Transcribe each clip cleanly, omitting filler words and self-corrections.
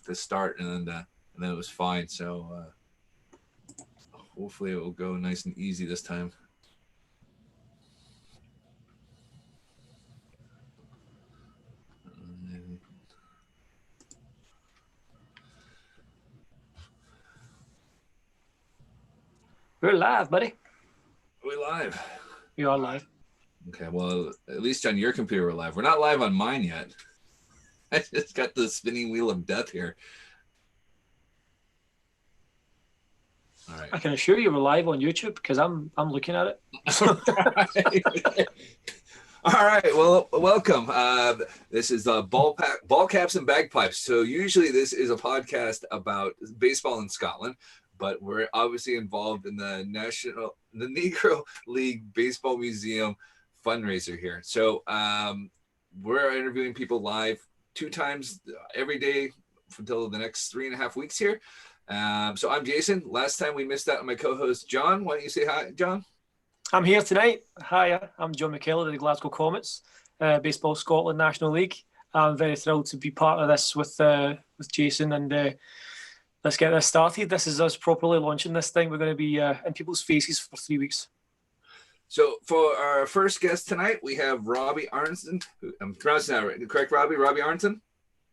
to start, and then it was fine. So hopefully it will go nice and easy this time. We're live, buddy. We're live. We are live. Okay, well, at least on your computer we're live. We're not live on mine yet. I just got the spinning wheel of death here. All right. I can assure you we're live on YouTube because I'm looking at it. All right. Well, welcome. This is Ball Caps and Bagpipes. So usually this is a podcast about baseball in Scotland, but we're obviously involved in the Negro League Baseball Museum fundraiser here. So we're interviewing people live 2 times every day until the next 3.5 weeks here. So I'm Jason. Last time we missed out on my co-host John. Why don't you say hi, John? I'm here tonight. Hi, I'm John McKellar of the Glasgow Comets, Baseball Scotland National League. I'm very thrilled to be part of this with Jason, and let's get this started. This is us properly launching this thing. We're going to be in people's faces for 3 weeks. So for our first guest tonight, we have Robbie Aronson. I'm pronouncing that right. Correct, Robbie? Robbie Aronson?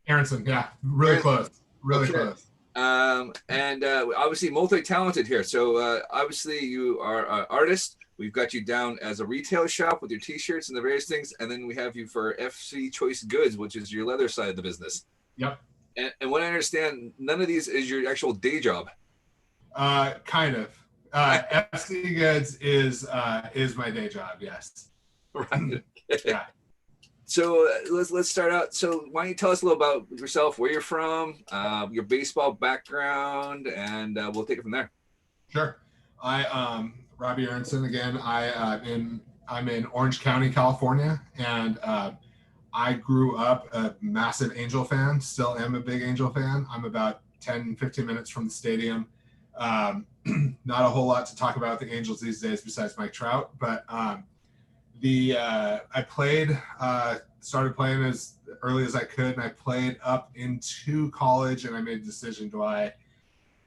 Aronson, yeah. Really close. Really close. And obviously multi-talented here. So obviously you are an artist. We've got you down as a retail shop with your T-shirts and the various things. And then we have you for FC Choice Goods, which is your leather side of the business. Yep. And what I understand, none of these is your actual day job. Kind of. FC Goods is my day job, yes. Right. Yeah. So let's start out. So why don't you tell us a little about yourself, where you're from, your baseball background, and we'll take it from there. Sure. Robbie Aronson again. I'm in Orange County, California, and I grew up a massive Angel fan. Still am a big Angel fan. I'm about 10-15 minutes from the stadium. Not a whole lot to talk about the Angels these days besides Mike Trout, but I started playing as early as I could, and I played up into college, and I made a decision: do I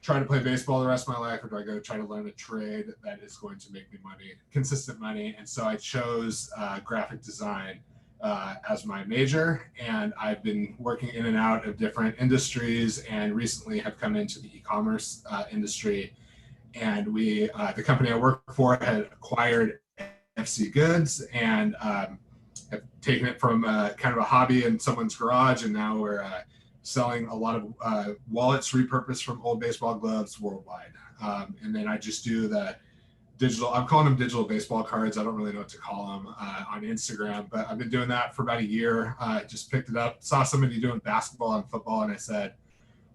try to play baseball the rest of my life, or do I go try to learn a trade that is going to make me money, consistent money? And so I chose graphic design as my major, and I've been working in and out of different industries, and recently have come into the e-commerce industry. And the company I work for had acquired FC Goods, and have taken it from kind of a hobby in someone's garage, and now we're selling a lot of wallets repurposed from old baseball gloves worldwide. And then I just do the digital, I'm calling them digital baseball cards. I don't really know what to call them on Instagram, but I've been doing that for about a year. Just picked it up, saw somebody doing basketball and football, and I said,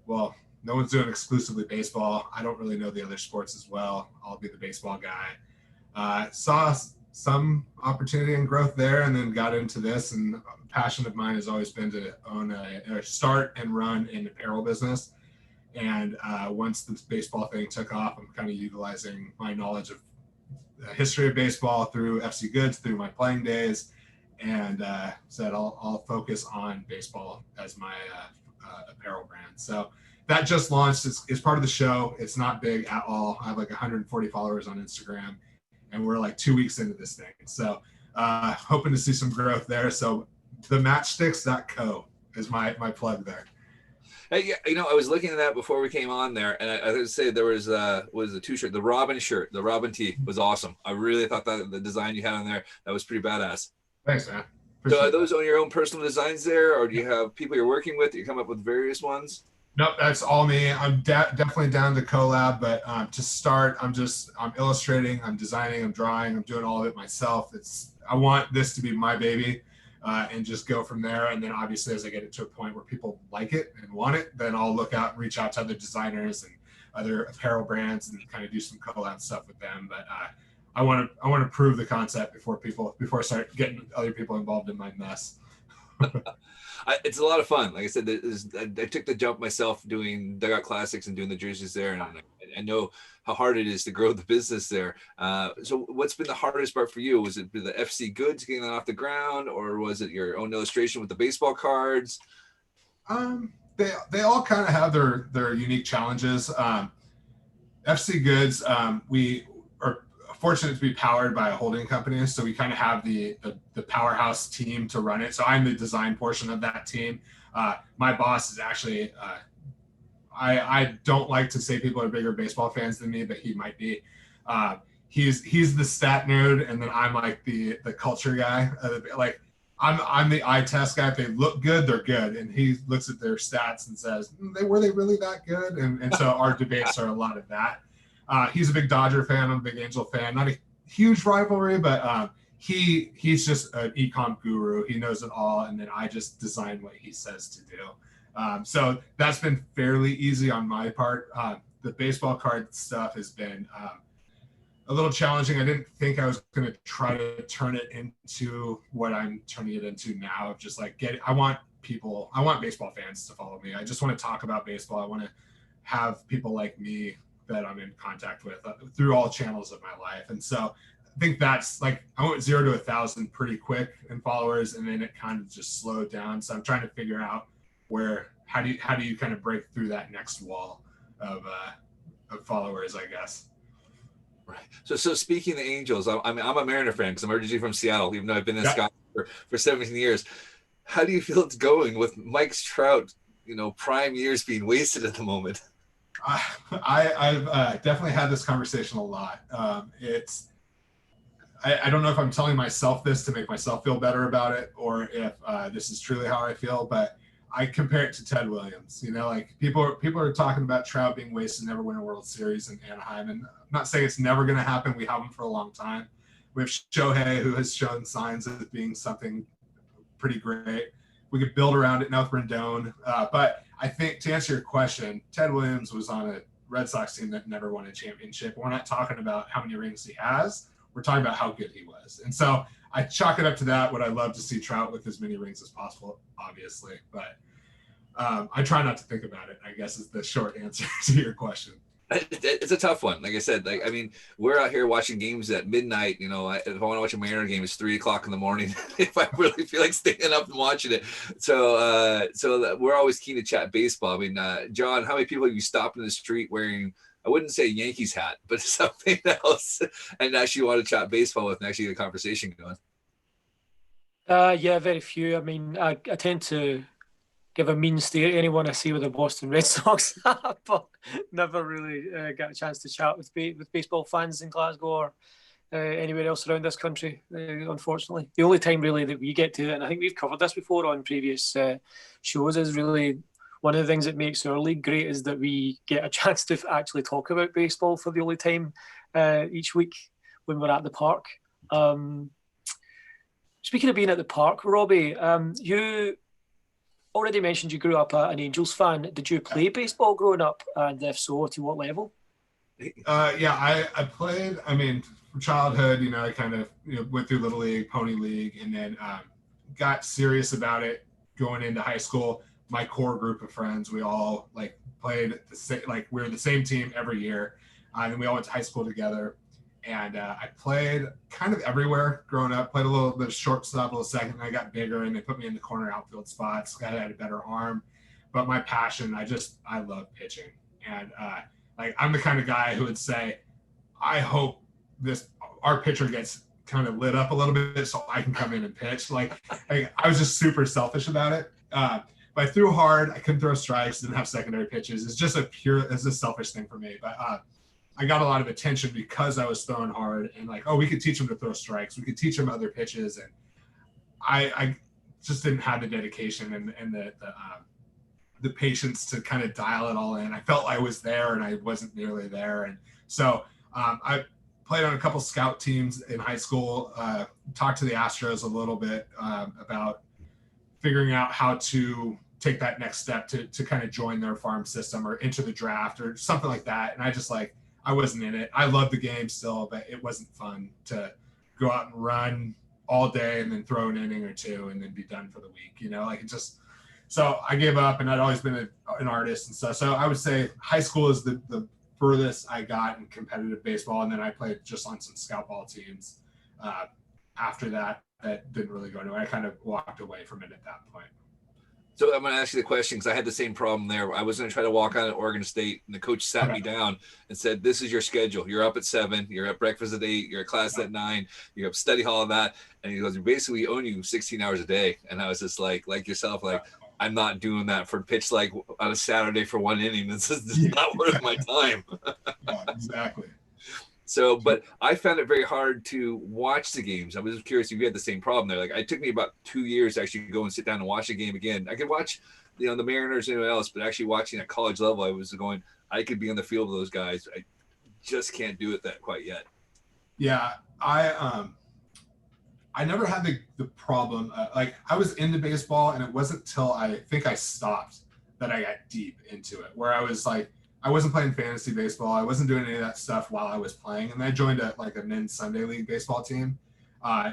well, no one's doing exclusively baseball. I don't really know the other sports as well. I'll be the baseball guy. Saw some opportunity and growth there, and then got into this. And a passion of mine has always been to own or start and run an apparel business. And once the baseball thing took off, I'm kind of utilizing my knowledge of the history of baseball through FC Goods, through my playing days, and said I'll focus on baseball as my apparel brand. So that just launched. It's part of the show. It's not big at all. I have like 140 followers on Instagram, and we're like 2 weeks into this thing. So hoping to see some growth there. So the matchsticks.co is my plug there. Hey, yeah, I was looking at that before we came on there, and I would say there was a t-shirt, the Robin shirt, the Robin tee was awesome. I really thought that the design you had on there, that was pretty badass. Thanks, man. So are those on your own personal designs there, or do you have people you're working with that you come up with various ones? Nope, that's all me. I'm definitely down to collab, but to start, I'm illustrating, I'm designing, I'm drawing, I'm doing all of it myself. I want this to be my baby, and just go from there. And then obviously as I get it to a point where people like it and want it, then I'll reach out to other designers and other apparel brands and kind of do some collab stuff with them. But I want to prove the concept before I start getting other people involved in my mess. It's a lot of fun. Like I said, I took the jump myself doing Dugout Classics and doing the jerseys there, and I know how hard it is to grow the business there. So what's been the hardest part for you? Was it the FC Goods getting that off the ground, or was it your own illustration with the baseball cards? they all kind of have their unique challenges. FC Goods, we are fortunate to be powered by a holding company, so we kind of have the powerhouse team to run it. So I'm the design portion of that team. My boss is actually I don't like to say people are bigger baseball fans than me, but he might be. He's the stat nerd, and then I'm like the culture guy. Like I'm the eye test guy. If they look good, they're good, and he looks at their stats and says, were they really that good? And so our debates are a lot of that. He's a big Dodger fan. I'm a big Angel fan. Not a huge rivalry, but he's just an e-com guru. He knows it all, and then I just design what he says to do. So that's been fairly easy on my part. The baseball card stuff has been a little challenging. I didn't think I was going to try to turn it into what I'm turning it into now. Of just like I want baseball fans to follow me. I just want to talk about baseball. I want to have people like me that I'm in contact with through all channels of my life. And so I think that's like, I went 0 to 1,000 pretty quick in followers, and then it kind of just slowed down. So I'm trying to figure out how do you kind of break through that next wall of followers, I guess. Right. So speaking of the Angels, I'm a Mariner fan because I'm originally from Seattle, even though I've been in Scotland for 17 years. How do you feel it's going with Mike Trout, prime years being wasted at the moment? I've definitely had this conversation a lot. I don't know if I'm telling myself this to make myself feel better about it, or if this is truly how I feel, but I compare it to Ted Williams. Like people are talking about Trout being wasted, never win a World Series in Anaheim, and I'm not saying it's never going to happen. We have him for a long time. We have Shohei, who has shown signs of being something pretty great. We could build around it now with Rendon, but I think to answer your question, Ted Williams was on a Red Sox team that never won a championship. We're not talking about how many rings he has. We're talking about how good he was. And so I chalk it up to that. Would I love to see Trout with as many rings as possible? Obviously. But I try not to think about it, I guess, is the short answer to your question. It's a tough one. Like I said, we're out here watching games at midnight. If I want to watch a Mariner game, it's 3:00 in the morning. If I really feel like staying up and watching it, so we're always keen to chat baseball. I mean, John, how many people have you stopped in the street wearing, I wouldn't say a Yankees hat, but something else, and actually want to chat baseball with and actually get a conversation going? Yeah, very few. I mean, I tend to give a mean stare at anyone I see with a Boston Red Sox hat, but never really got a chance to chat with baseball fans in Glasgow or anywhere else around this country, unfortunately. The only time really that we get to, and I think we've covered this before on previous shows, is really one of the things that makes our league great is that we get a chance to actually talk about baseball for the only time each week when we're at the park. Speaking of being at the park, Robbie, you already mentioned you grew up an Angels fan. Did you play baseball growing up? And if so, to what level? Yeah, I played, from childhood, I kind of went through Little League, Pony League, and then got serious about it going into high school. My core group of friends, we all played we were the same team every year. And we all went to high school together. And I played kind of everywhere growing up. Played a little bit of shortstop, a little second. And I got bigger, and they put me in the corner outfield spots. I had a better arm. But my passion, I love pitching. And I'm the kind of guy who would say, I hope our pitcher gets kind of lit up a little bit so I can come in and pitch. I was just super selfish about it. But I threw hard. I couldn't throw strikes. Didn't have secondary pitches. It's a selfish thing for me. But I got a lot of attention because I was throwing hard and we could teach him to throw strikes. We could teach him other pitches. And I just didn't have the dedication and the patience to kind of dial it all in. I felt I was there and I wasn't nearly there. And so I played on a couple scout teams in high school, talked to the Astros a little bit about figuring out how to take that next step to kind of join their farm system or enter the draft or something like that. And I wasn't in it. I love the game still, but it wasn't fun to go out and run all day and then throw an inning or two and then be done for the week. So I gave up, and I'd always been an artist and stuff. So I would say high school is the furthest I got in competitive baseball. And then I played just on some scout ball teams after that didn't really go anywhere. I kind of walked away from it at that point. So I'm going to ask you the question because I had the same problem there. I was going to try to walk on at Oregon State, and the coach sat me down and said, "This is your schedule. You're up at 7. You're at breakfast at 8. You're at class at 9. You're up study hall and that." And he goes, "Basically, we own you 16 hours a day." And I was just like yourself, like, I'm not doing that for pitch like on a Saturday for 1 inning. This is not worth my time. Yeah, exactly. So, but I found it very hard to watch the games. I was just curious if you had the same problem there. Like, it took me about 2 years to actually go and sit down and watch a game again. I could watch, the Mariners and anyone else, but actually watching at college level, I was going, I could be on the field with those guys. I just can't do it that quite yet. Yeah, I never had the problem. Like, I was into baseball, and it wasn't till I think I stopped that I got deep into it, where I was like, I wasn't playing fantasy baseball. I wasn't doing any of that stuff while I was playing. And I joined a men's Sunday league baseball team,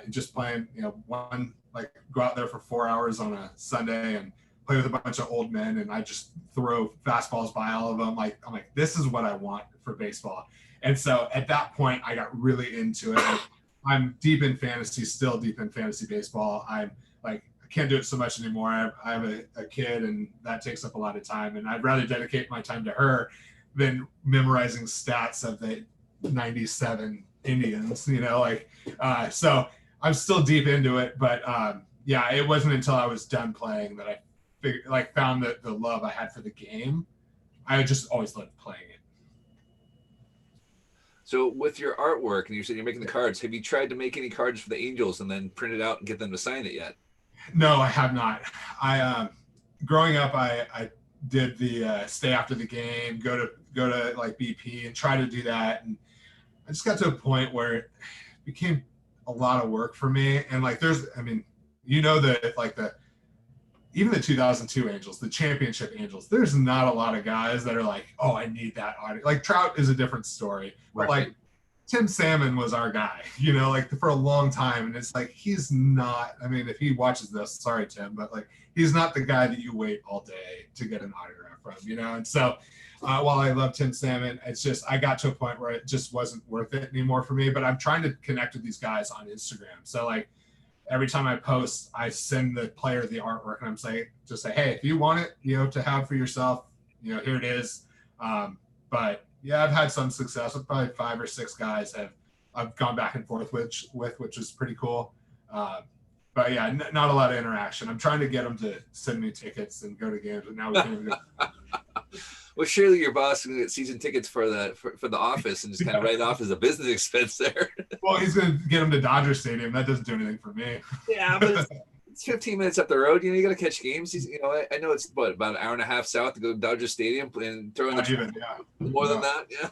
just playing, go out there for 4 hours on a Sunday and play with a bunch of old men. And I just throw fastballs by all of them. I'm like, this is what I want for baseball. And so at that point I got really into it. I'm deep in fantasy, still deep in fantasy baseball. I'm like, can't do it so much anymore. I have a kid, and that takes up a lot of time, and I'd rather dedicate my time to her than memorizing stats of the 97 Indians, so I'm still deep into it, but it wasn't until I was done playing that I found the love I had for the game. I just always loved playing it. So with your artwork, and you said you're making the cards, have you tried to make any cards for the Angels and then print it out and get them to sign it yet? No, I have not. Growing up, I did the stay after the game, go to like BP and try to do that. And I just got to a point where it became a lot of work for me. And like, even the 2002 Angels, the championship Angels, there's not a lot of guys that are like, oh, I need that audio. Like Trout is a different story, but like Tim Salmon was our guy, for a long time. And it's like, he's not, if he watches this, sorry, Tim, but like, he's not the guy that you wait all day to get an autograph from, And so while I love Tim Salmon, it's just, I got to a point where it just wasn't worth it anymore for me, but I'm trying to connect with these guys on Instagram. So like every time I post, I send the player the artwork and I'm saying, hey, if you want it, to have for yourself, here it is. But yeah, I've had some success with probably 5 or 6 guys I've gone back and forth with, which is pretty cool. But yeah, not a lot of interaction. I'm trying to get them to send me tickets and go to games, but now we can't even go. Well, surely your boss is going to get season tickets for the office and just kind of write it off as a business expense there. Well, he's going to get them to Dodger Stadium. That doesn't do anything for me. Yeah, but it's 15 minutes up the road. You got to catch games. I know it's about an hour and a half south to go to Dodger Stadium and throw in more than that. Yeah.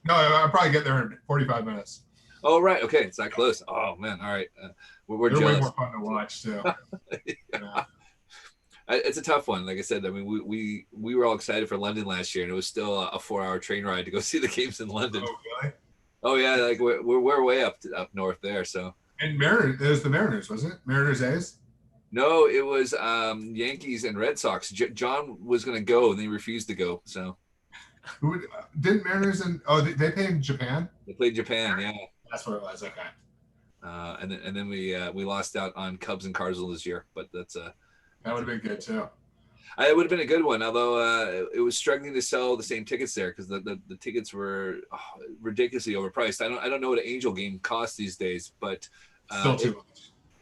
No, I'll probably get there in 45 minutes. Oh, right. Okay. It's not close. Oh, man. All right. We're They're jealous. way more fun to watch, too. Yeah. It's a tough one. Like I said, we were all excited for London last year, and it was still a 4-hour train ride to go see the games in London. Oh, really? Oh, yeah. Like we're way up north there. So. And Mariners, it was the Mariners, wasn't it? Mariners A's? No, it was Yankees and Red Sox. John was going to go, and they refused to go. So. Didn't Mariners they played in Japan? They played Japan, yeah. That's what it was. Okay. And then we lost out on Cubs and Cardinals this year, but that's that would have been good too. It would have been a good one, although it was struggling to sell the same tickets there because the tickets were ridiculously overpriced. I don't know what an Angel game costs these days, but still too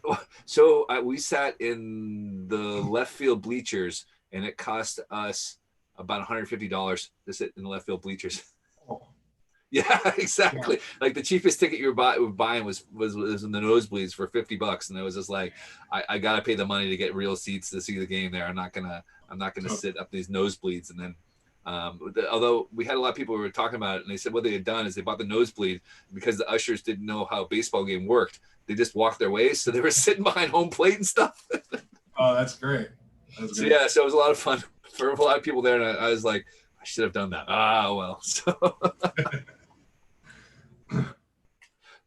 much. So we sat in the left field bleachers, and it cost us about $150 to sit in the left field bleachers. Oh. Yeah, exactly. Yeah. Like the cheapest ticket you were buying was in the nosebleeds for $50, and it was just like, I gotta pay the money to get real seats to see the game there. I'm not gonna sit up these nosebleeds. And then, although we had a lot of people who were talking about it, and they said what they had done is they bought the nosebleed because the ushers didn't know how a baseball game worked. They just walked their ways, so they were sitting behind home plate and stuff. Oh, that's great. So yeah, so it was a lot of fun for a lot of people there, and I was like, I should have done that. Well. So.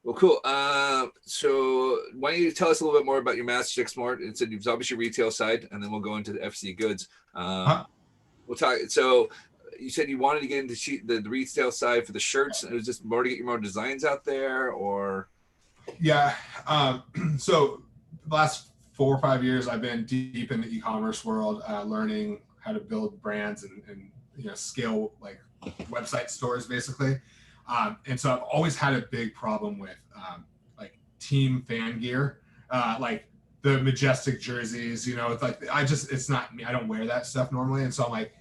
Well, cool. So why don't you tell us a little bit more about your NLBMArt? It's obviously retail side, and then we'll go into the FC goods. We'll talk. So you said you wanted to get into the retail side for the shirts, and it was just more to get your more designs out there, or? Yeah. So the last 4 or 5 years, I've been deep in the e-commerce world, learning how to build brands and scale like website stores basically. And so I've always had a big problem with like team fan gear, like the majestic jerseys. It's like it's not me. I don't wear that stuff normally, and so I'm like,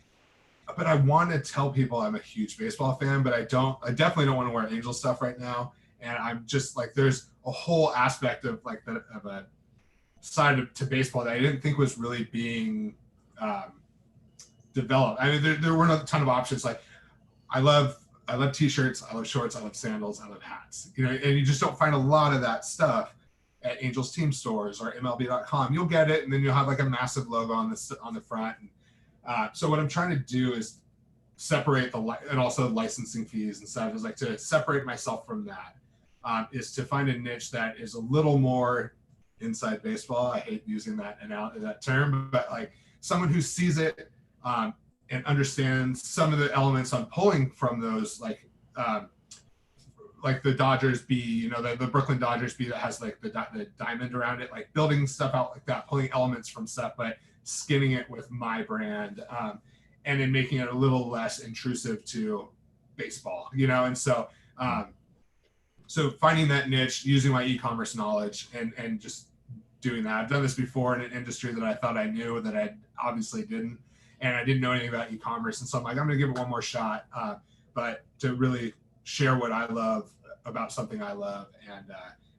but I want to tell people I'm a huge baseball fan, but I definitely don't want to wear Angel stuff right now. And I'm just like, there's a whole aspect of like of a side to baseball that I didn't think was really being developed. I mean, there weren't a ton of options. Like I love t-shirts, I love shorts, I love sandals, I love hats, and you just don't find a lot of that stuff at Angels team stores or NLB.com. You'll get it, and then you'll have like a massive logo on the front. And so what I'm trying to do is separate and also licensing fees and stuff, is like to separate myself from that, is to find a niche that is a little more inside baseball. I hate using that term, but like someone who sees it and understands some of the elements I'm pulling from those, like the Dodgers B, the Brooklyn Dodgers B that has like the diamond around it, like building stuff out like that, pulling elements from stuff, but skinning it with my brand, and then making it a little less intrusive to baseball, and so so finding that niche, using my e-commerce knowledge and just doing that. I've done this before in an industry that I thought I knew that I obviously didn't, and I didn't know anything about e-commerce. And so I'm like, I'm going to give it one more shot, but to really share what I love about something I love.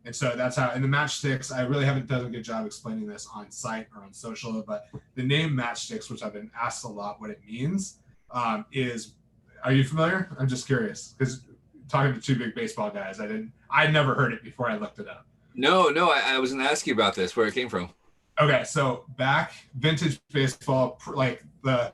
And so that's how, in the matchsticks, I really haven't done a good job explaining this on site or on social, but the name matchsticks, which I've been asked a lot what it means, is, are you familiar? I'm just curious, because talking to two big baseball guys, I'd never heard it before I looked it up. No, I was going to ask you about this, where it came from. Okay, so back vintage baseball, like the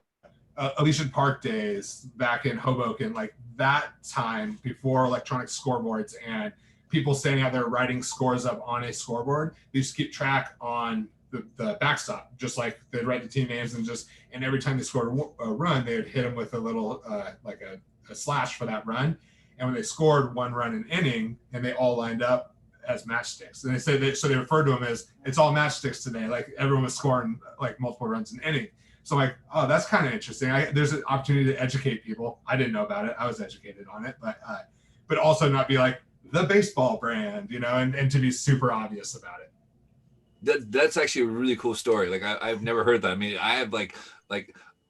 Elysian Park days back in Hoboken, like that time before electronic scoreboards and people standing out there writing scores up on a scoreboard, they used to keep track on the backstop, just like they'd write the team names and every time they scored a run, they would hit them with a little like a slash for that run. And when they scored one run an inning and they all lined up as matchsticks, and so they referred to them as, it's all matchsticks today. Like everyone was scoring like multiple runs an inning. So I'm like, oh, that's kind of interesting. There's an opportunity to educate people. I didn't know about it. I was educated on it, but also not be like the baseball brand, and to be super obvious about it. That's actually a really cool story. Like I've never heard that. I mean, I have like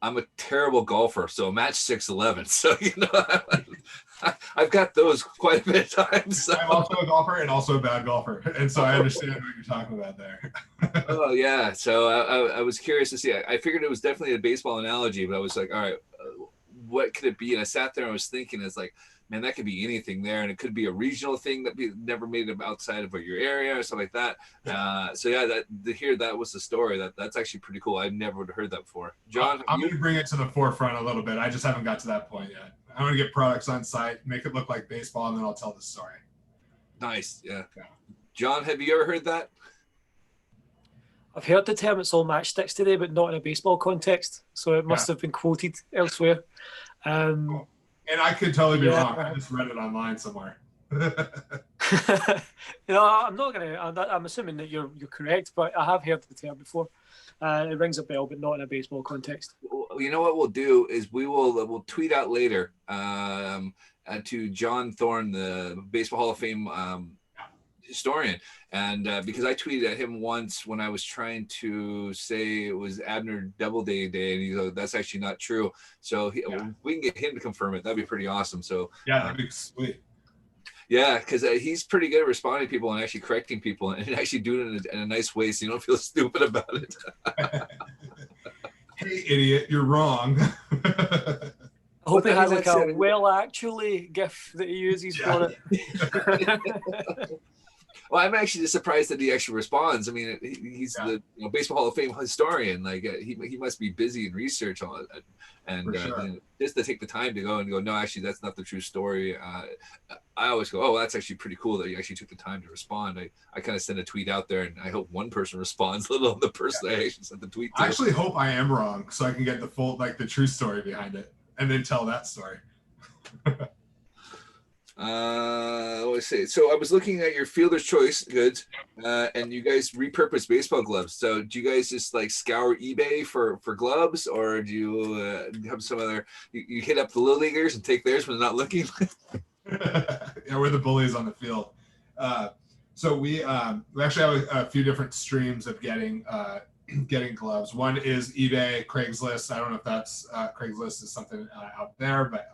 I'm a terrible golfer, so match 6-11. So I've got those quite a bit of times. So. I'm also a golfer and also a bad golfer, and so I understand what you're talking about there. Oh yeah, so I was curious to see. I figured it was definitely a baseball analogy, but I was like, all right, what could it be? And I sat there and I was thinking, it's like, man, that could be anything there, and it could be a regional thing that never made it outside of your area or something like that. So yeah, that was the story. That's actually pretty cool. I've never heard that before. John, I'm going to bring it to the forefront a little bit. I just haven't got to that point yet. I want to get products on site, make it look like baseball, and then I'll tell the story. Nice, yeah. John, have you ever heard that? I've heard the term "it's all matchsticks today," but not in a baseball context. So it must have been quoted elsewhere. Cool. And I could totally be wrong. I just read it online somewhere. I'm not gonna. I'm assuming that you're correct, but I have heard the term before. It rings a bell, but not in a baseball context. You know what we'll do is we'll tweet out later to John Thorne, the Baseball Hall of Fame historian, and because I tweeted at him once when I was trying to say it was Abner Doubleday Day, and he's like, that's actually not true. So we can get him to confirm it. That'd be pretty awesome. So yeah, that'd be sweet. Yeah, because he's pretty good at responding to people and actually correcting people and actually doing it in a nice way, so you don't feel stupid about it. Hey, idiot, you're wrong. I hope he has like a well actually gif that he uses for it. Well, I'm actually surprised that he actually responds. I mean, he's the Baseball Hall of Fame historian. Like he must be busy in research on it, and just to take the time to go, no, actually, that's not the true story. I always go, oh, that's actually pretty cool that you actually took the time to respond. I kind of send a tweet out there, and I hope one person responds, let alone the person I actually sent the tweet to. I actually hope I am wrong, so I can get the full, the true story behind it, and then tell that story. Let's see. So I was looking at your Fielder's Choice goods, and you guys repurpose baseball gloves. So do you guys just like scour eBay for gloves, or do you have some other? You hit up the little leaguers and take theirs when they're not looking? Yeah, we're the bullies on the field. So we actually have a few different streams of getting gloves. One is eBay, Craigslist. I don't know if that's Craigslist is something out there, but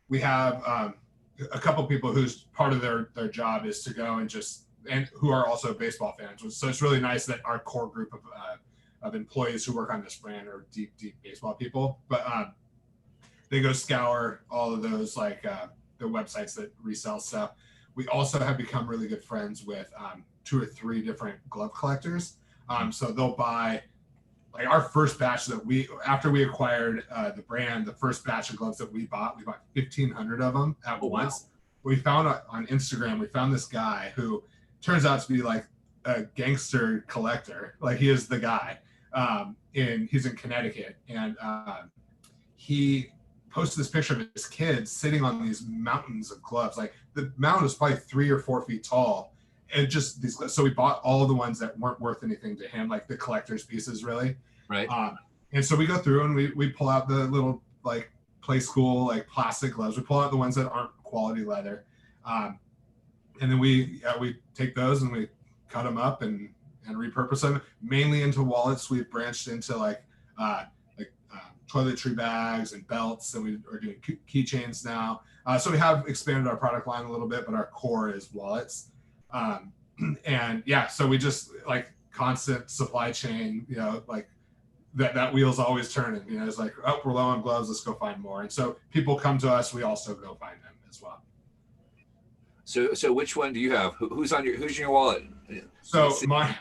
we have a couple people whose part of their job is to go and who are also baseball fans. So it's really nice that our core group of employees who work on this brand are deep baseball people. But they go scour all of those the websites that resell stuff. We also have become really good friends with 2 or 3 different glove collectors. So they'll buy, like our first batch after we acquired the brand, the first batch of gloves that we bought 1,500 of them at once. Wow. We found on Instagram, we found this guy who turns out to be like a gangster collector. Like he is the guy. He's in Connecticut, and he posted this picture of his kids sitting on these mountains of gloves. Like the mountain was probably 3 or 4 feet tall. And just these, so we bought all the ones that weren't worth anything to him, like the collector's pieces, really. Right. And so we go through and we pull out the little like play school, like plastic gloves. We pull out the ones that aren't quality leather. And then we take those and we cut them up and repurpose them mainly into wallets. We've branched into like toiletry bags and belts, and we are doing keychains now. So we have expanded our product line a little bit, but our core is wallets. And yeah, so we just like constant supply chain, like that wheel's always turning, it's like, oh, we're low on gloves, let's go find more. And so people come to us, we also go find them as well. So which one do you have? Who's in your wallet? So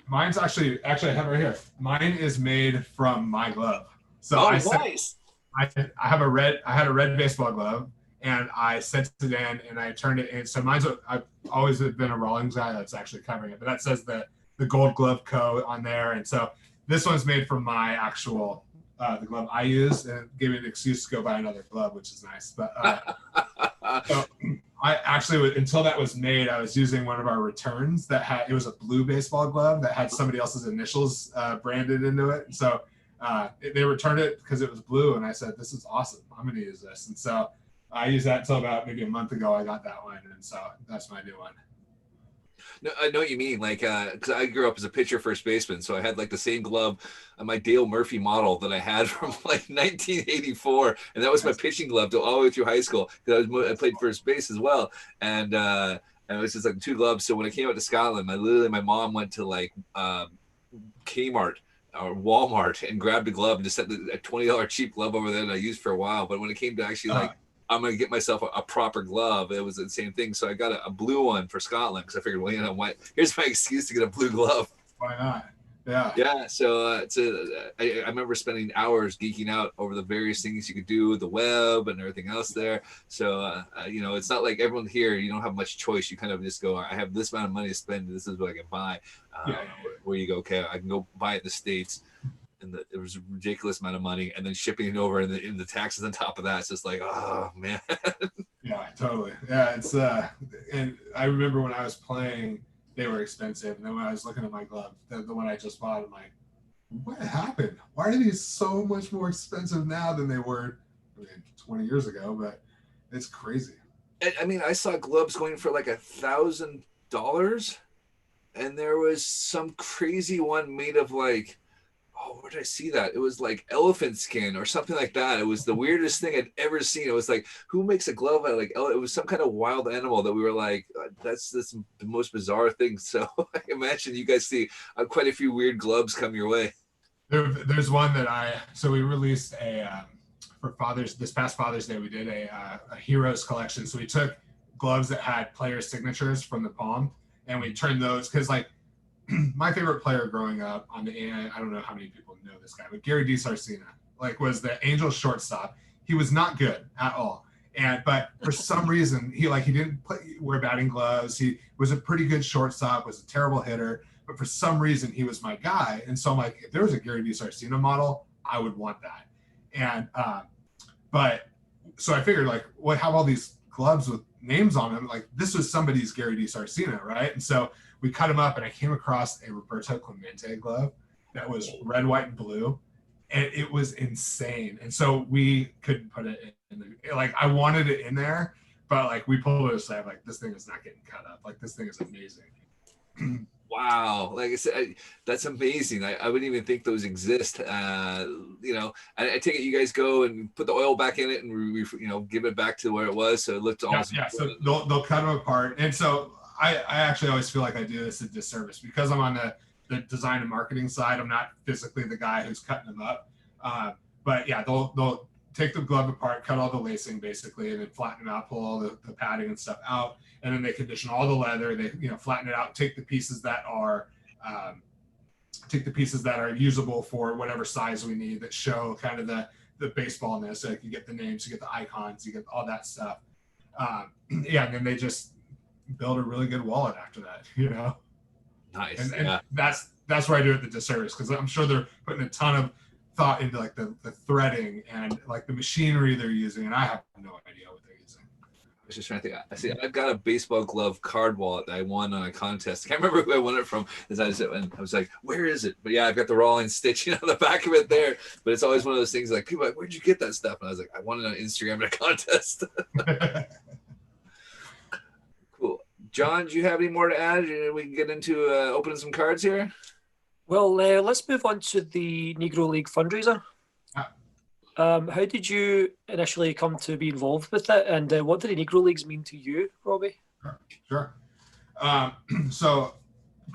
mine's actually I have it right here. Mine is made from my glove. So nice. I had a red baseball glove, and I sent it in and I turned it in. So I've always been a Rawlings guy that's actually covering it, but that says the Gold Glove Co. on there. And so this one's made from my actual, the glove I use, and it gave me an excuse to go buy another glove, which is nice. But so I actually, until that was made, I was using one of our returns it was a blue baseball glove that had somebody else's initials branded into it. And so they returned it because it was blue, and I said, this is awesome, I'm going to use this. And so I used that until about maybe a month ago. I got that one, and so that's my new one. No, I know what you mean. Like, because I grew up as a pitcher, first baseman, so I had like the same glove, my Dale Murphy model that I had from like 1984, and that was my pitching glove all the way through high school. Because I played first base as well, and it was just like 2 gloves. So when I came out to Scotland, my mom went to like Kmart or Walmart and grabbed a glove and just set a $20 cheap glove over there that I used for a while. But when it came to actually like, I'm going to get myself a proper glove, it was the same thing. So I got a blue one for Scotland because I figured, well, here's my excuse to get a blue glove. Why not? Yeah. Yeah. So I remember spending hours geeking out over the various things you could do with the web and everything else there. So, it's not like everyone here, you don't have much choice. You kind of just go, I have this amount of money to spend. This is what I can buy. Where you go, okay, I can go buy it in the States. And it was a ridiculous amount of money, and then shipping it over and the taxes on top of that. It's just like, oh man. Yeah, totally. Yeah, it's and I remember when I was playing, they were expensive, and then when I was looking at my glove, the one I just bought, I'm like, what happened? Why are these so much more expensive now than they were 20 years ago? But it's crazy. I mean, I saw gloves going for like $1,000, and there was some crazy one made of like, where did I see that? It was like elephant skin or something like that. It was the weirdest thing I'd ever seen. It was like, who makes a glove out of like, it was some kind of wild animal that we were like, that's the most bizarre thing. So I imagine you guys see quite a few weird gloves come your way. There's one that we released for this past Father's Day, we did a heroes collection. So we took gloves that had player signatures from the palm, and we turned those, because like, my favorite player growing up I don't know how many people know this guy, but Gary DiSarcina, was the Angels shortstop. He was not good at all. But for some reason, he didn't wear batting gloves. He was a pretty good shortstop, was a terrible hitter, but for some reason he was my guy. And so I'm like, if there was a Gary DiSarcina model, I would want that. And, but so I figured have all these gloves with names on them. Like, this was somebody's Gary DiSarcina, right? And so we cut them up, and I came across a Roberto Clemente glove that was red, white, and blue, and it was insane. And so we couldn't put it in like, I wanted it in there, but like, we pulled it aside, like, this thing is not getting cut up. Like, this thing is amazing. Wow, like I said, that's amazing. I wouldn't even think those exist. You know, I take it you guys go and put the oil back in it and you know, give it back to where it was, so it looked almost. Yeah. So they'll cut them apart, and so I actually always feel like I do this a disservice because I'm on the design and marketing side. I'm not physically the guy who's cutting them up, but yeah, they'll take the glove apart, cut all the lacing basically, and then flatten them out, pull all the padding and stuff out. And then they condition all the leather. They, you know, flatten it out, take the pieces that are usable for whatever size we need, that show kind of the baseballness. So you get the names, you get the icons, you get all that stuff. Yeah, and then they just build a really good wallet after that, you know. Nice. And that's where I do it the disservice, because I'm sure they're putting a ton of thought into like the threading and like the machinery they're using, and I have no idea what they're using. I was just trying to think. I see. I've got a baseball glove card wallet that I won on a contest. I can't remember who I won it from. And I was like, "Where is it?" But yeah, I've got the raw line stitching on the back of it there. But it's always one of those things like, people are like, "Where'd you get that stuff?" And I was like, "I won it on Instagram in a contest." Cool. John, do you have any more to add? We can get into opening some cards here. Well, let's move on to the Negro League fundraiser. How did you initially come to be involved with it, and what did the Negro Leagues mean to you, Robbie? Sure. So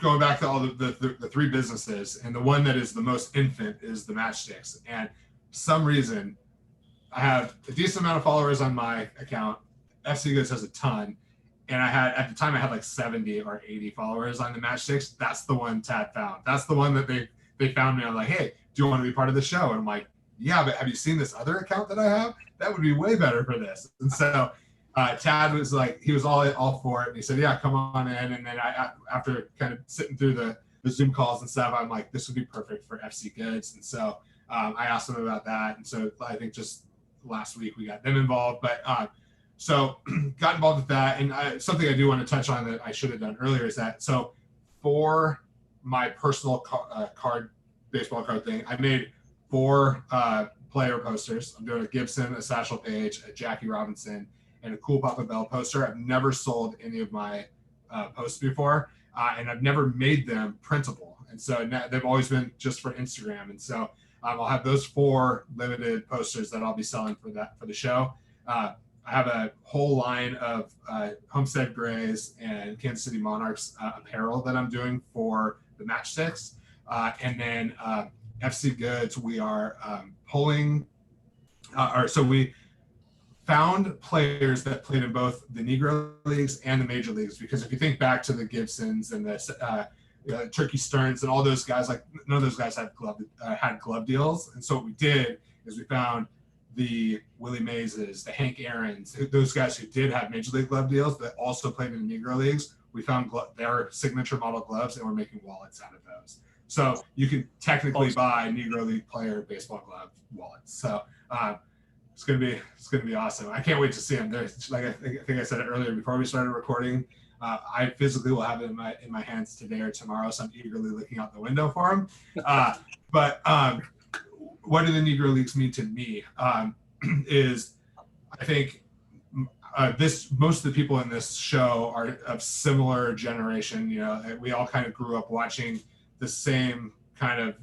going back to all the three businesses, and the one that is the most infant is the Matchsticks. And for some reason, I have a decent amount of followers on my account. FC Goods has a ton. And at the time I had like 70 or 80 followers on the Matchsticks. That's the one Tad found. That's the one that they found me. I'm like, "Hey, do you want to be part of the show?" And I'm like, "Yeah, but have you seen this other account that I have? That would be way better for this." And so Tad was like, he was all for it. And he said, "Yeah, come on in." And then after kind of sitting through the Zoom calls and stuff, I'm like, this would be perfect for FC Goods. And so I asked him about that. And so I think just last week we got them involved. But so got involved with that. And something I do want to touch on that I should have done earlier is that, so for my personal baseball card thing, I made 4 player posters. I'm doing a Gibson, a Satchel Paige, a Jackie Robinson, and a Cool Papa Bell poster. I've never sold any of my posts before, and I've never made them printable. And so they've always been just for Instagram. And so I'll have those 4 limited posters that I'll be selling for the show. I have a whole line of Homestead Grays and Kansas City Monarchs apparel that I'm doing for the Matchsticks. And then FC Goods, we are pulling, so we found players that played in both the Negro Leagues and the Major Leagues, because if you think back to the Gibsons and the Turkey Stearns and all those guys, like none of those guys had glove deals. And so what we did is we found the Willie Mazes, the Hank Aarons, those guys who did have Major League glove deals but also played in the Negro Leagues. We found their signature model gloves, and we're making wallets out of those. So you can technically buy Negro League player baseball glove wallets. So it's gonna be awesome. I can't wait to see them. There's, like I think I said it earlier before we started recording. I physically will have it in my hands today or tomorrow, so I'm eagerly looking out the window for them. But what do the Negro Leagues mean to me? Is I think most of the people in this show are of similar generation. You know, we all kind of grew up watching the same kind of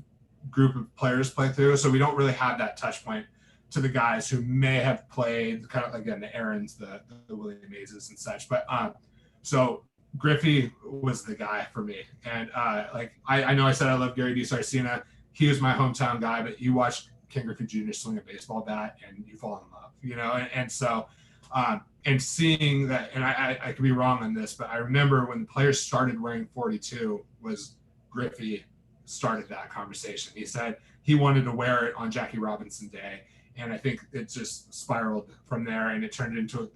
group of players play through, so we don't really have that touch point to the guys who may have played kind of, again, the Aarons, the Willie Mazes and such. But so Griffey was the guy for me. And like I know I said I love Gary DiSarcina. He was my hometown guy, but you watch Ken Griffey Jr. swing a baseball bat and you fall in love, you know? And so, and seeing that, and I could be wrong on this, but I remember when the players started wearing 42 was Griffey started that conversation. He said he wanted to wear it on Jackie Robinson Day. And I think it just spiraled from there, and it turned into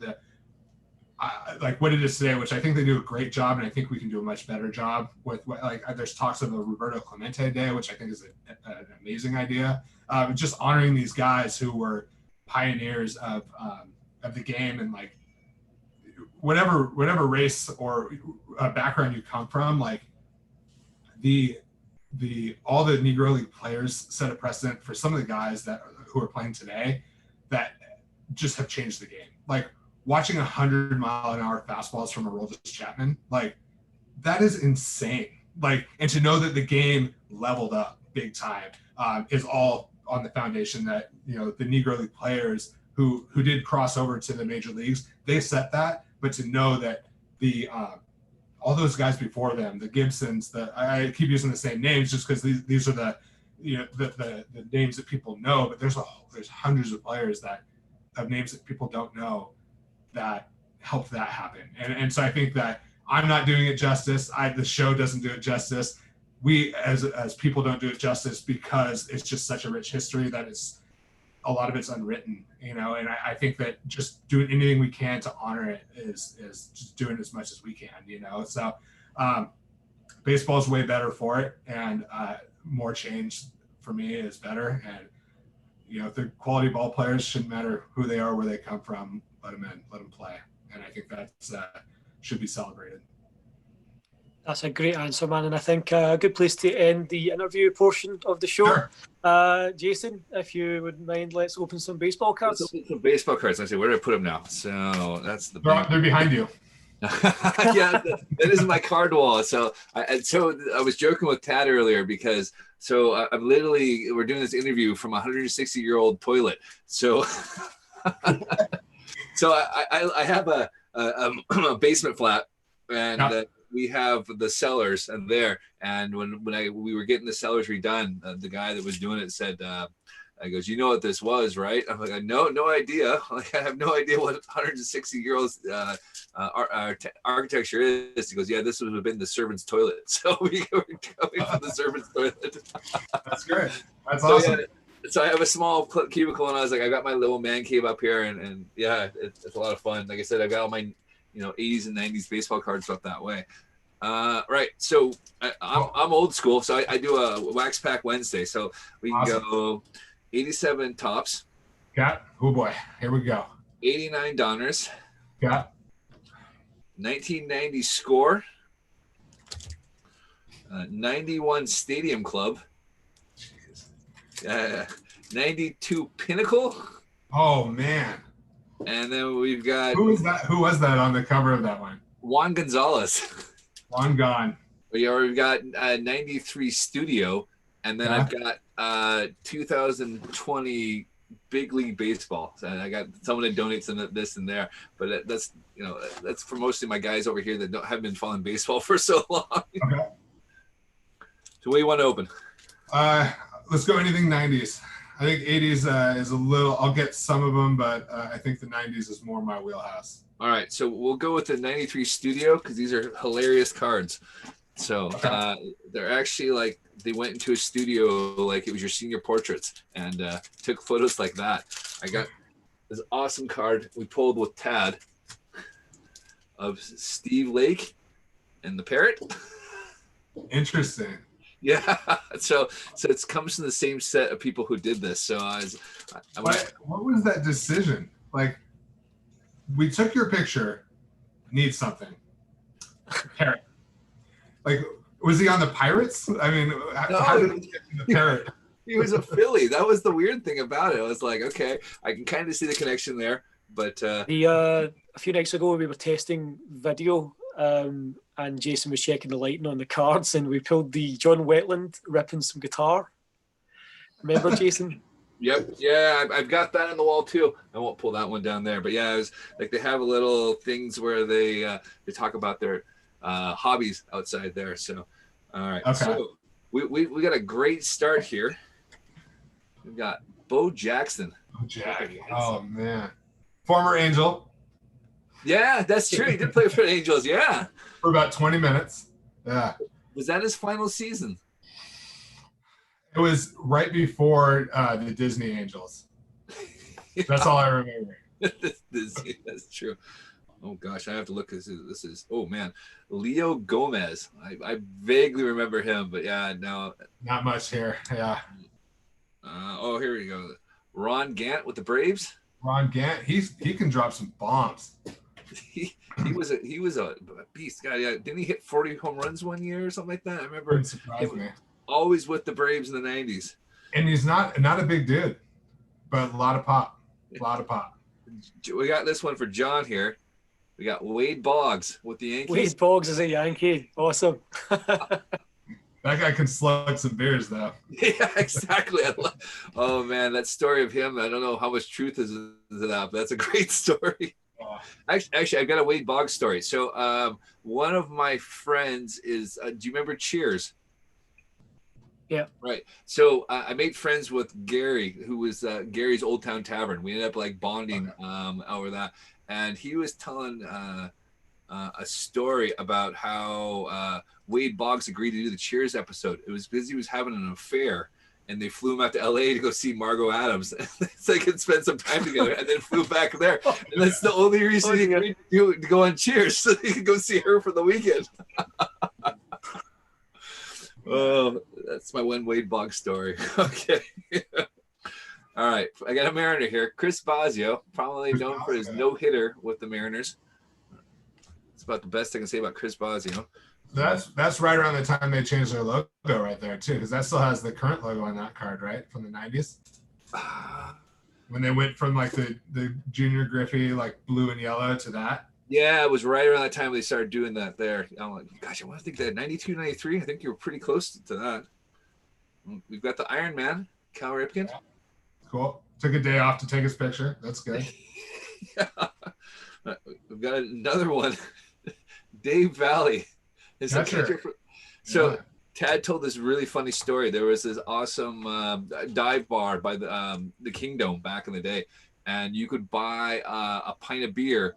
like what it is today, which I think they do a great job, and I think we can do a much better job with like there's talks of a Roberto Clemente Day, which I think is an amazing idea. Just honoring these guys who were pioneers of the game, and like whatever race or background you come from, like all the Negro League players set a precedent for some of the guys who are playing today that just have changed the game. Like watching 100-mile-an-hour fastballs from Aroldis Chapman, like that is insane. Like, and to know that the game leveled up big time is all on the foundation that, you know, the Negro League players who did cross over to the major leagues, they set that. But to know that all those guys before them, the Gibsons, I keep using the same names just because these are the names that people know, but there's hundreds of players that have names that people don't know that helped that happen. And so I think that I'm not doing it justice. The show doesn't do it justice. We as people don't do it justice because it's just such a rich history that a lot of it's unwritten, you know, and I think that just doing anything we can to honor it is just doing as much as we can, you know. So baseball is way better for it, and more change for me is better. And, you know, if they're quality ball players, shouldn't matter who they are, where they come from, let them in, let them play. And I think that's should be celebrated. That's a great answer, man. And I think a good place to end the interview portion of the show. Sure. Jason, if you wouldn't mind, let's open some baseball cards. Let's open some baseball cards. I say, where do I put them now? So that's they're behind you. Yeah, that is my card wall. So I was joking with Tad earlier because I'm literally, we're doing this interview from a 160-year-old toilet. So so I have a basement flat, and we have the cellars there. And when we were getting the cellars redone, the guy that was doing it said, I goes, you know what this was, right? I'm like, no idea. Like, I have no idea what 160-year-old architecture is. He goes, yeah, this would have been the servant's toilet. So we were going from the servant's toilet. That's great. That's awesome. Yeah, so I have a small cubicle, and I was like, I got my little man cave up here, and yeah, it's a lot of fun. Like I said, I got all my 80s and 90s baseball cards up that way. Right. So I'm old school. So I do a wax pack Wednesday. So we can go 87 tops. Got. Oh boy. Here we go. 89 Donners. Got. 1990 score. 91 Stadium Club. 92 Pinnacle. Oh man. And then we've got. Who was that on the cover of that one? Juan Gonzalez. Juan gone. We've got 93 Studio, and then I've got 2020 Big League Baseball. So I got someone that donates some this and there, but that's for mostly my guys over here that haven't been following baseball for so long. Okay. So what do you want to open? Let's go anything 90s. I think 80s is a little. I'll get some of them, but I think the 90s is more my wheelhouse. All right, so we'll go with the 93 Studio because these are hilarious cards. So they're actually like they went into a studio like it was your senior portraits and took photos like that. I got this awesome card we pulled with Tad of Steve Lake and the parrot. Interesting. Yeah, so it comes from the same set of people who did this. So what was that decision? Like, we took your picture, need something. Parrot. Like, was he on the Pirates? I mean, how did he get to the parrot? He was a Philly. That was the weird thing about it. I was like, okay, I can kind of see the connection there. But a few nights ago, we were testing video, and Jason was checking the lighting on the cards, and we pulled the John Wetland ripping some guitar. Remember, Jason? Yep. Yeah, I've got that on the wall too. I won't pull that one down there, but yeah, it was like they have little things where they talk about their hobbies outside there. So, all right. Okay. So we got a great start here. We've got Bo Jackson. Oh man, former Angel. Yeah, that's true. He did play for the Angels. Yeah, for about 20 minutes. Yeah. Was that his final season? It was right before the Disney Angels. That's all I remember. Disney, that's true. Oh gosh, I have to look. This is oh man, Leo Gomez. I vaguely remember him, but yeah, no. Not much here. Yeah. Oh, here we go. Ron Gant with the Braves. Ron Gant, he can drop some bombs. he was a beast guy. Yeah, didn't he hit 40 home runs one year or something like that? I remember. Wouldn't surprise me. Always with the Braves in the 90s. And he's not a big dude, but a lot of pop. A lot of pop. We got this one for John here. We got Wade Boggs with the Yankees. Wade Boggs is a Yankee. Awesome. That guy can slug some beers, though. Yeah, exactly. Oh, man, that story of him, I don't know how much truth is in that, but that's a great story. Actually, I've got a Wade Boggs story. So one of my friends is, do you remember Cheers? Yeah. Right. So I made friends with Gary, who was Gary's Old Town Tavern. We ended up like bonding over that. And he was telling a story about how Wade Boggs agreed to do the Cheers episode. It was because he was having an affair, and they flew him out to LA to go see Margo Adams so they could spend some time together, and then flew back there. And that's the only reason he agreed to go on Cheers, so he could go see her for the weekend. Oh, that's my one Wade Boggs story. Okay. All right. I got a Mariner here. Chris Bosio, probably known for his no-hitter with the Mariners. It's about the best I can say about Chris Bosio. That's right around the time they changed their logo right there, too, because that still has the current logo on that card, right, from the 90s? When they went from, like, the Junior Griffey, like, blue and yellow to that. Yeah, it was right around that time they started doing that there. I'm like, gosh, I want to think that 92, 93. I think you were pretty close to that. We've got the Iron Man, Cal Ripken. Yeah. Cool. Took a day off to take his picture. That's good. Yeah. We've got another one. Dave Valley is a catcher. So Tad told this really funny story. There was this awesome dive bar by the Kingdom back in the day, and you could buy a pint of beer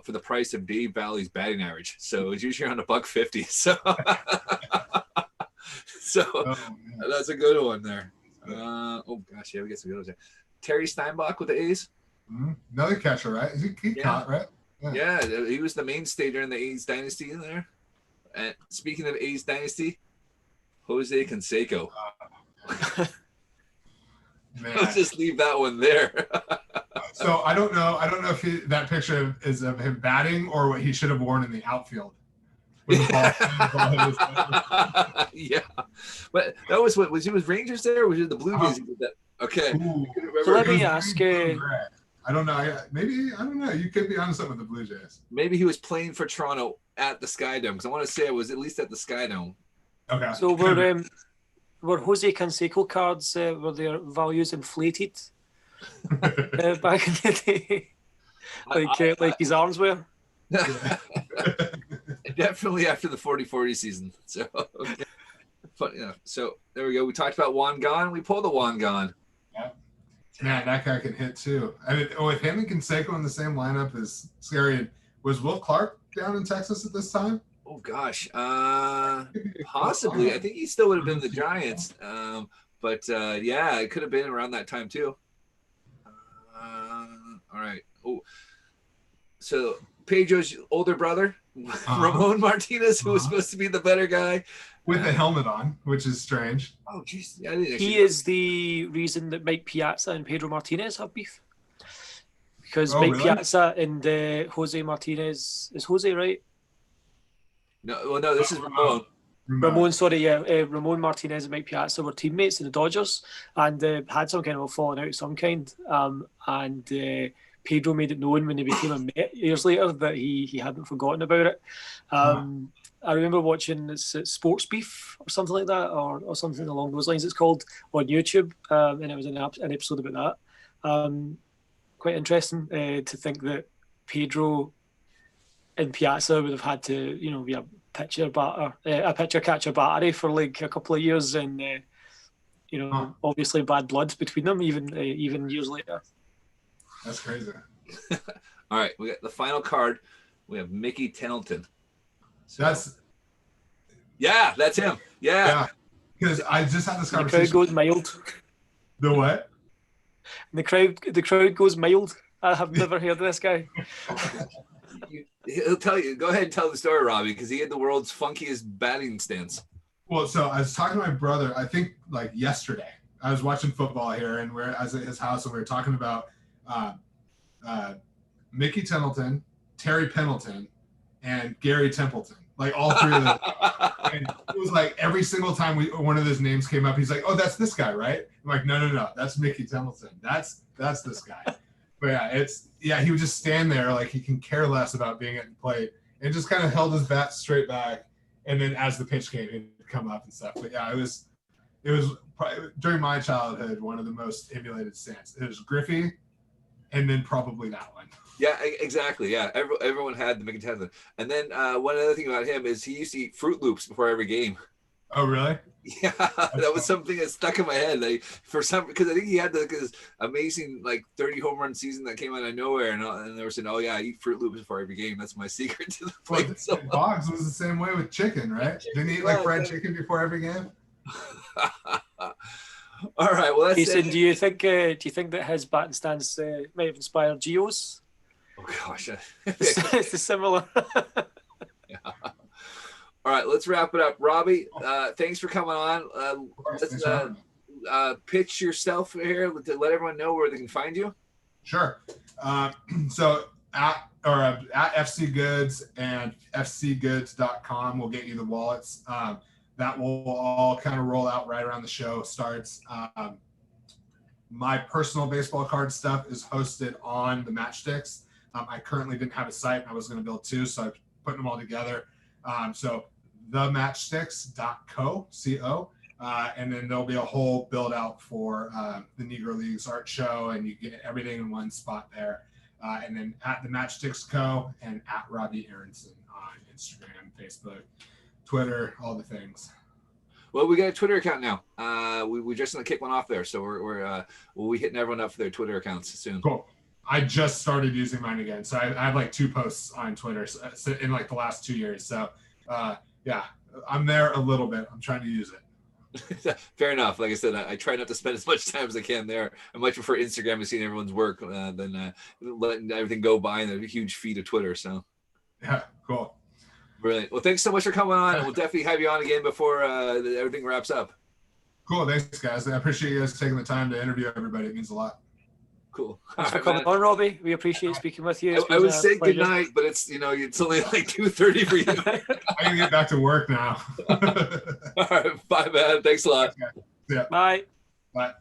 for the price of Dave Valley's batting average. So it's usually around $1.50. So that's a good one there. Oh gosh, yeah, we get some good ones there. Terry Steinbach with the A's. Another catcher, right? He caught, right? Yeah, he was the mainstay during the A's dynasty in there. And speaking of A's dynasty, Jose Canseco. Man. Let's just leave that one there. So I don't know if that picture is of him batting or what he should have worn in the outfield. With the ball yeah, but that was what was he with Rangers there, or was it the Blue Jays? Okay. So let me ask. I don't know. Maybe I don't know. You could be on something with the Blue Jays. Maybe he was playing for Toronto at the Sky Dome, because I want to say it was at least at the Sky Dome. Okay. So were Jose Canseco cards were their values inflated back in the day, like his arms were? Definitely after the 40-40 season. So, okay. Funny enough. So there we go. We talked about Juan Gon. We pulled the Juan Gon. Yeah. Man, that guy can hit too. I mean, with him and Canseco in the same lineup is scary. Was Will Clark down in Texas at this time? Oh gosh, possibly. I think he still would have been the Giants. But yeah, it could have been around that time too. All right. Oh, so Pedro's older brother, Ramon Martinez, who was supposed to be the better guy, with the helmet on, which is strange. Oh jeez, yeah, I didn't actually he is the reason that Mike Piazza and Pedro Martinez have beef. Because Mike Piazza and Jose Martinez is Jose, right? No, well, no, this is Ramon. Ramon, sorry, yeah. Ramon Martinez and Mike Piazza were teammates in the Dodgers and had some kind of a falling out of some kind. And Pedro made it known when they became a Met years later that he hadn't forgotten about it. I remember watching Sports Beef or something like that, or something along those lines. It's called on YouTube, and it was an episode about that. Quite interesting to think that Pedro and Piazza would have had to, be a pitcher catcher battery for like a couple of years, and obviously bad blood between them, even years later. That's crazy. All right, we got the final card. We have Mickey Tettleton. So, that's him. Yeah. Because I just had this conversation. The crowd goes mild. The what? The crowd goes mild. I have never heard of this guy. He'll tell you. Go ahead and tell the story, Robbie, because he had the world's funkiest batting stance. Well, so I was talking to my brother, I think like yesterday. I was watching football here, and I was at his house, and we were talking about Mickey Tettleton, Terry Pendleton, and Gary Templeton. Like all three of them. And it was like every single time one of those names came up, he's like, "Oh, that's this guy, right?" I'm like, "No, that's Mickey Templeton. That's this guy." But he would just stand there like he can care less about being at the plate, and just kind of held his bat straight back. And then as the pitch came, he'd come up and stuff. But yeah, it was probably, during my childhood, one of the most emulated stands. It was Griffey, and then probably that one. Yeah, exactly. Yeah, everyone had the Mickey Templeton. And then one other thing about him is he used to eat Fruit Loops before every game. Oh, really? Yeah, that was something that stuck in my head. Like because I think he had this amazing 30 home run season that came out of nowhere, and they were saying, "Oh yeah, I eat Fruit Loops before every game. That's my secret to the plate." Well, Boggs was the same way with chicken, right? Didn't he eat fried chicken before every game? All right. Well, Jason, do you think that his batting stance might have inspired Gio's? Oh gosh, It's a similar. Yeah. All right, let's wrap it up. Robbie, thanks for coming on. Let's pitch yourself here to let everyone know where they can find you. Sure. So at FC Goods and fcgoods.com will get you the wallets. That will all kind of roll out right around the show starts. My personal baseball card stuff is hosted on the Matchsticks. I currently didn't have a site. I was going to build two, so I'm putting them all together. So thematchsticks.co, C-O, and then there'll be a whole build out for the Negro Leagues art show, and you get everything in one spot there. And then at the Matchsticks Co. and at Robbie Aronson on Instagram, Facebook, Twitter, all the things. Well, we got a Twitter account now. We just going to kick one off there, so we'll be hitting everyone up for their Twitter accounts soon. Cool. I just started using mine again, so I have 2 posts on Twitter in the last 2 years. So yeah, I'm there a little bit. I'm trying to use it. Fair enough. Like I said, I try not to spend as much time as I can there. I much prefer Instagram to seeing everyone's work than letting everything go by in a huge feed of Twitter. So yeah, cool. Brilliant. Well, thanks so much for coming on. And we'll definitely have you on again before everything wraps up. Cool. Thanks, guys. I appreciate you guys taking the time to interview everybody. It means a lot. Cool. Thanks for coming on, Robbie. We appreciate speaking with you. I would say good night, but it's it's only 2:30 for you. I can get back to work now. All right. Bye, man. Thanks a lot. Yeah. Bye. Bye.